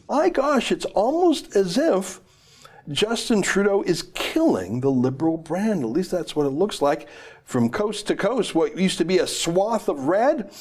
My gosh, it's almost as if Justin Trudeau is killing the Liberal brand. At least that's what it looks like. From coast to coast, what used to be a swath of red,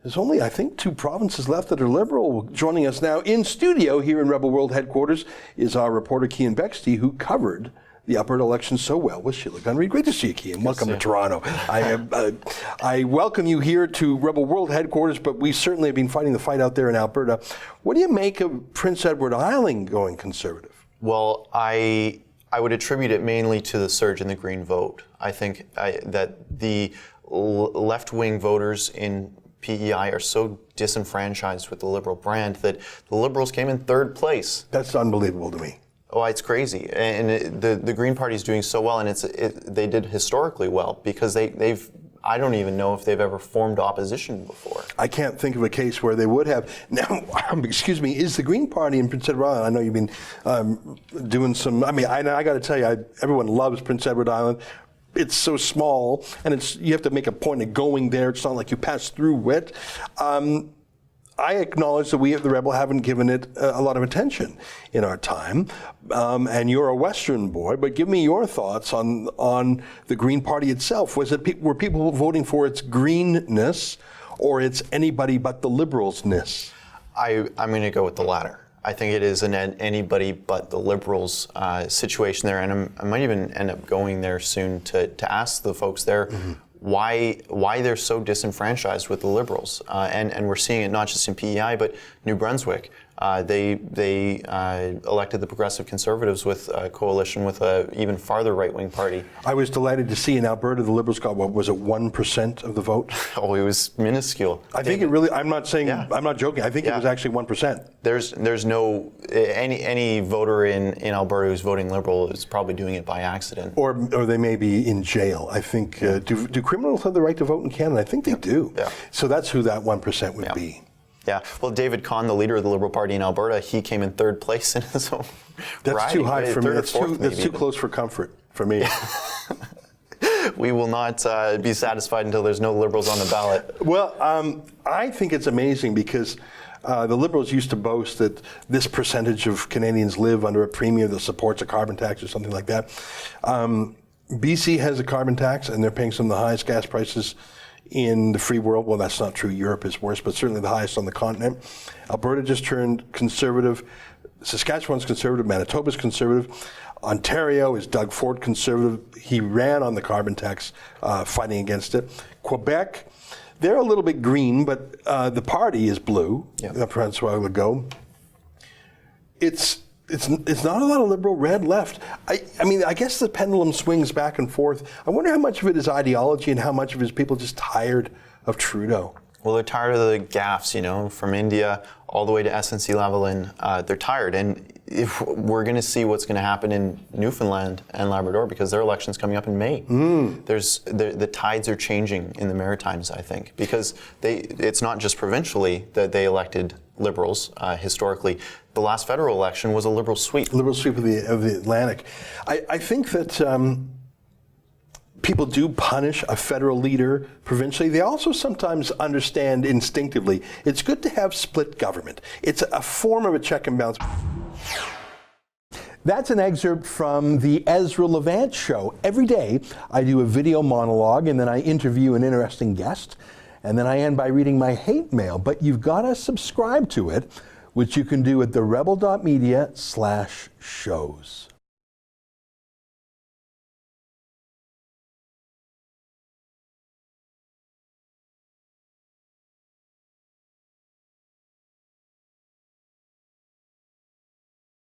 there's only, I think, 2 provinces left that are Liberal. Joining us now in studio here in Rebel World headquarters is our reporter Keean Bexte, who covered the Alberta election so well with Sheila Gunn Reid. Great to see you, Keean. Welcome to Toronto. I welcome you here to Rebel World headquarters, but we certainly have been fighting the fight out there in Alberta. What do you make of Prince Edward Island going Conservative? Well, I would attribute it mainly to the surge in the Green vote. I think that the left-wing voters in PEI are so disenfranchised with the Liberal brand that the Liberals came in 3rd place. That's unbelievable to me. Oh, it's crazy, and the Green Party is doing so well, and they did historically well because they've. I don't even know if they've ever formed opposition before. I can't think of a case where they would have. Now, excuse me, is the Green Party in Prince Edward Island? I know you've been doing some. I mean, I got to tell you, everyone loves Prince Edward Island. It's so small, and you have to make a point of going there. It's not like you pass through it. I acknowledge that we at the Rebel haven't given it a lot of attention in our time, and you're a Western boy, but give me your thoughts on the Green Party itself. Were people voting for its greenness or its anybody but the Liberals-ness? I'm going to go with the latter. I think it is an anybody but the Liberals situation there, and I might even end up going there soon to ask the folks there why they're so disenfranchised with the Liberals, and we're seeing it not just in PEI but New Brunswick. They elected the Progressive Conservatives with a coalition with a even farther right-wing party. I was delighted to see in Alberta the Liberals got, what was it, 1% of the vote? Oh, it was minuscule. I think it really. I'm not saying. Yeah. I'm not joking. I think it was actually 1%. There's no any voter in Alberta who's voting Liberal is probably doing it by accident. Or they may be in jail. I think. Do criminals have the right to vote in Canada? I think they do. Yeah. So that's who that 1% would be. Yeah, well, David Kahn, the leader of the Liberal Party in Alberta, he came in 3rd place in his own That's riding. Too high for me. That's too Fourth, close for comfort for me. We will not be satisfied until there's no Liberals on the ballot. Well, I think it's amazing because the Liberals used to boast that this percentage of Canadians live under a premium that supports a carbon tax or something like that. BC has a carbon tax, and they're paying some of the highest gas prices in the free world. Well, that's not true. Europe is worse, but certainly the highest on the continent. Alberta just turned Conservative. Saskatchewan's Conservative. Manitoba's Conservative. Ontario is Doug Ford Conservative. He ran on the carbon tax, fighting against it. Quebec, they're a little bit green, but the party is blue. Yep. Francois Legault. It's not a lot of Liberal red left. I mean, I guess the pendulum swings back and forth. I wonder how much of it is ideology and how much of it is people just tired of Trudeau. Well, they're tired of the gaffes, from India all the way to SNC Lavalin. They're tired, and if we're going to see what's going to happen in Newfoundland and Labrador because their election's coming up in May. The tides are changing in the Maritimes, I think, because it's not just provincially that they elected Liberals historically. The last federal election was a Liberal sweep. Liberal sweep of the Atlantic. I think that people do punish a federal leader provincially. They also sometimes understand instinctively it's good to have split government. It's a form of a check and balance. That's an excerpt from the Ezra Levant show. Every day I do a video monologue and then I interview an interesting guest. And then I end by reading my hate mail. But you've got to subscribe to it, which you can do at therebel.media/shows.